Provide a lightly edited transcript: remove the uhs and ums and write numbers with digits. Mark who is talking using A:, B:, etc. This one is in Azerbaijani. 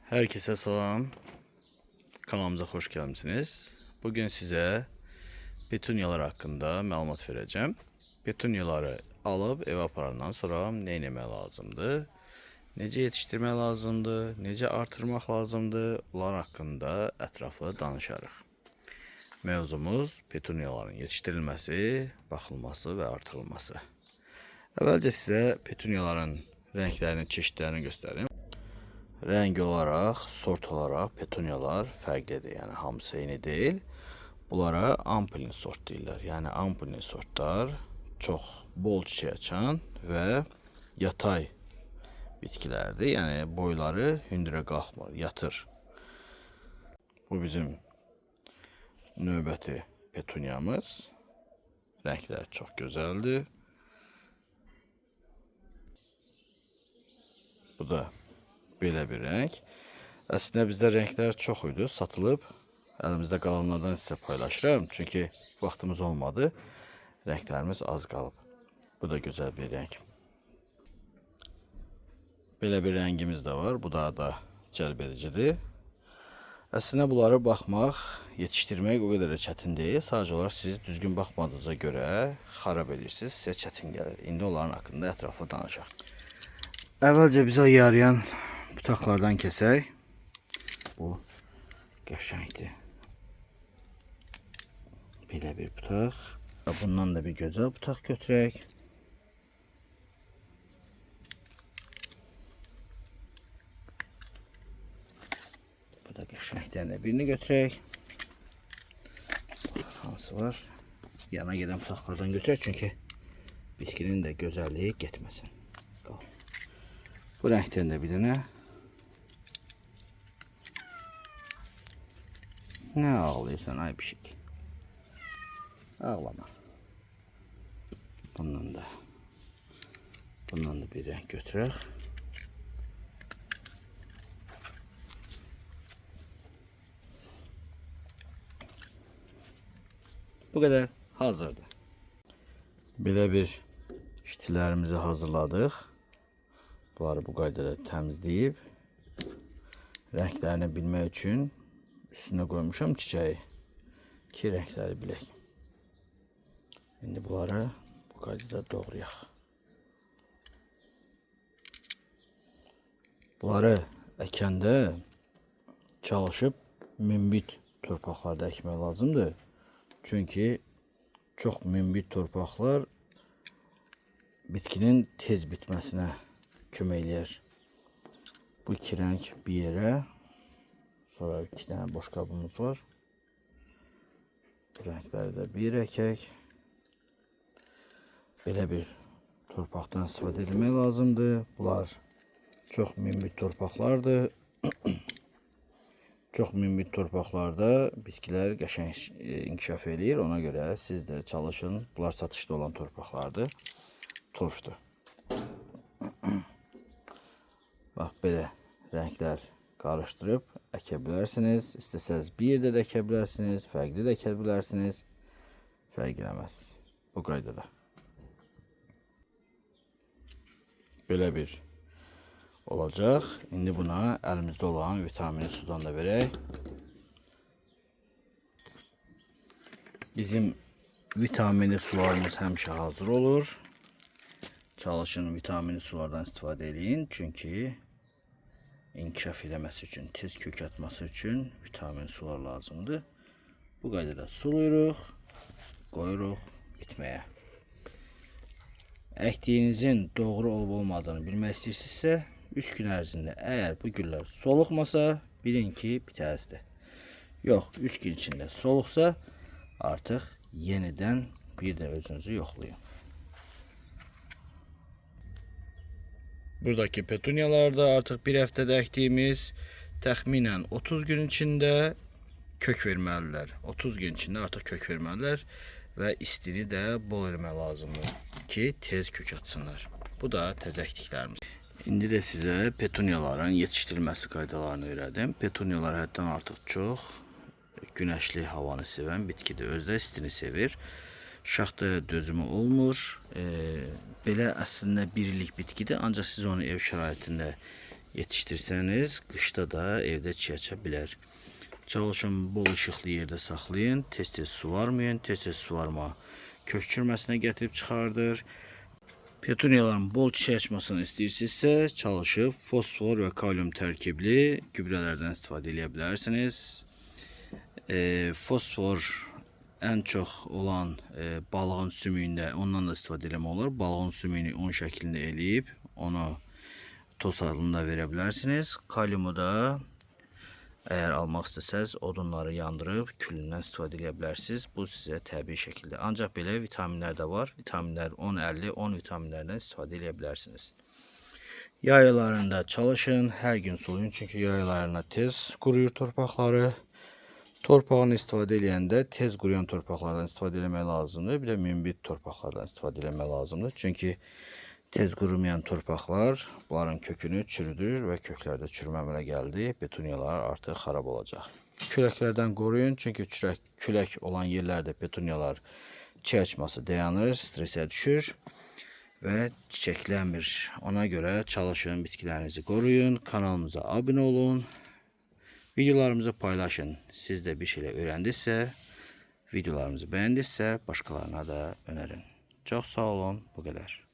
A: Herkese salam. Kanalımıza hoş gelmişsiniz. Bugün size petunyalar hakkında məlumat vereceğim. Petunyaları alıp eve aparandan sonra ne etmək lazımdır? Necə yetiştirmək lazımdır? Necə artırmaq lazımdır? Bunlar hakkında ətraflı danışarıq. Mövzumuz petunyaların yetiştirilməsi, baxılması və artırılması. Əvvəlcə sizə petunyaların renklərini, çeşitlərini göstərim. Renk olarak, sort olarak petunyalar fərqlidir. Yani hamısı eyni değil. Bunlara ampulin sort deyirlər. Yani ampulin sortlar çox bol çiçək açan və yatay bitkilərdir. Yəni boyları hündürə qalxmır, yatır. Bu bizim növbəti petunyamız. Renklər çox gözəldir. Bu da belə bir renk. Aslında bizdə renklər çox idi, satılıb. Əlimizdə qalanlardan sizə paylaşıram. Çünki vaxtımız olmadı. Renklərimiz az qalıb. Bu da gözəl bir renk. Belə bir rəngimiz də var. Bu da cəlb edicidir. Əslində bunları baxmaq, yetişdirmək o qədər də çətin deyil. Sadəcə olaraq siz düzgün baxmadığınıza görə xarab edirsiniz. Sizə çətin gəlir. İndi onların haqqında ətraflı danışaq. Əvvəlcə bizə yarayan butaklardan kesək. Bu qəşəngdir. Belə bir butaq. Bundan da bir gözəl butaq götürək. Bu da qəşəngdən birini götürək. Hansı var? Yana gedən butaqlardan götürək çünki bitkinin də gözəlliyi getməsin. Bu renkten de bir dənə. Ne ağlıyorsan ay pişik? Ağlama. Bundan da bir renk götürək. Bu kadar hazırdır. Belə bir işçilərimizi hazırladıq. Bunları bu qaydada təmizləyib renklərini bilmək üçün üstünə qoymuşam çiçeği ki renkləri bilək. İndi bunları bu qaydada doğrayaq. Bunları əkəndə çalışıb münbit torpaqlarda əkmək lazımdır. Çünki çox münbit torpaqlar bitkinin tez bitməsinə kömək eləyər. Bu iki renk bir yere. Sonra iki tane boş kabımız var. Bu renkləri də bir əkək. Belə bir torpaqdan istifadə etmək lazımdır. Bunlar çox münbit torpaqlardır. Çox münbit torpaqlarda bitkilər qəşəng inkişaf eləyir. Ona görə siz də çalışın. Bunlar satışda olan torpaqlardır. Torfdur. Bax belə renklər qarışdırıb əkə bilərsiniz. İstəsəz bir yerdə də əkə bilərsiniz, fərqli də əkə bilərsiniz. Fərq eləməz. Bu qaydada. Belə bir olacaq. İndi buna əlimizdə olan vitamini sudan da verək. Bizim vitamini sularımız həmişə hazır olur. Çalışın vitamini sulardan istifadə edin. Çünki inkişaf eləməsi üçün, tez kök atması üçün vitamin sular lazımdır. Bu qaydada sulayırıq, qoyuruq bitməyə. Əkdiyinizin doğru olub olmadığını bilmək istəyirsinizsə, 3 gün ərzində əgər bu güllər soluqmasa, bilin ki, bitəzdir. Yox, 3 gün içində soluqsa, artıq yenidən bir də özünüzü yoxlayın. Buradaki petunyalarda artık bir həftədə əkdiyimiz təxminən 30 gün içində kök verməlidirlər. 30 gün içində artıq kök verməlidirlər və istini də bol eləmək lazımdır ki, tez kök atsınlar. Bu da təzə əkdiklərimiz. İndi də sizə petunyaların yetişdirilməsi qaydalarını öyrədim. Petunyalar həddən artıq çox günəşli havanı sevən bitkidir. Özdə istini sevir. Şaxta dözümü olmur. Belə əslində bir illik bitkidir. Ancaq siz onu ev şəraitində yetiştirsəniz, qışda da evdə çiyə bilər. Çalışın bol işıqlı yerdə saxlayın, tez-tez suvarmayın, tez-tez suvarma kök çürməsinə gətirib çıxardır. Petuniyaların bol çiçək açmasını istəyirsinizsə, çalışıb fosfor və kalium tərkibli gübrələrdən istifadə edə bilərsiniz. Fosfor ən çox olan balığın sümüyündə ondan da istifadə etmək olar. Balığın sümüyünü un şəklində eləyib onu toz halında verə bilərsiniz. Kaliumu da eğer almaq istəsəz odunları yandırıb külündən istifadə edə bilərsiniz. Bu sizə təbii şəkildə. Ancaq belə vitaminlər də var. Vitaminlər 10-50, 10 vitaminlərdən istifadə edə bilərsiniz. Yay aylarında çalışın, hər gün sulayın. Çünki yay aylarında tez quruyur torpaqları. Torpağını istifadə edəndə tez quruyan torpaqlardan istifadə etmək lazımdır. Bir də münbit torpaqlardan istifadə etmək lazımdır. Çünki tez qurumayan torpaqlar bunların kökünü çürüdür və köklərdə çürümə əmələ gəldi. Petuniyalar artıq xarab olacaq. Küləklərdən qoruyun. Çünki külək olan yerlərdə petuniyalar çiçək açması dayanır, stresə düşür və çiçəklənmir. Ona görə çalışın, bitkilərinizi qoruyun. Kanalımıza abunə olun. Videolarımızı paylaşın. Siz də bir şeyler öyrəndinizsə, videolarımızı bəyəndinizsə, başqalarına da önərin. Çox sağ olun. Bu qədər.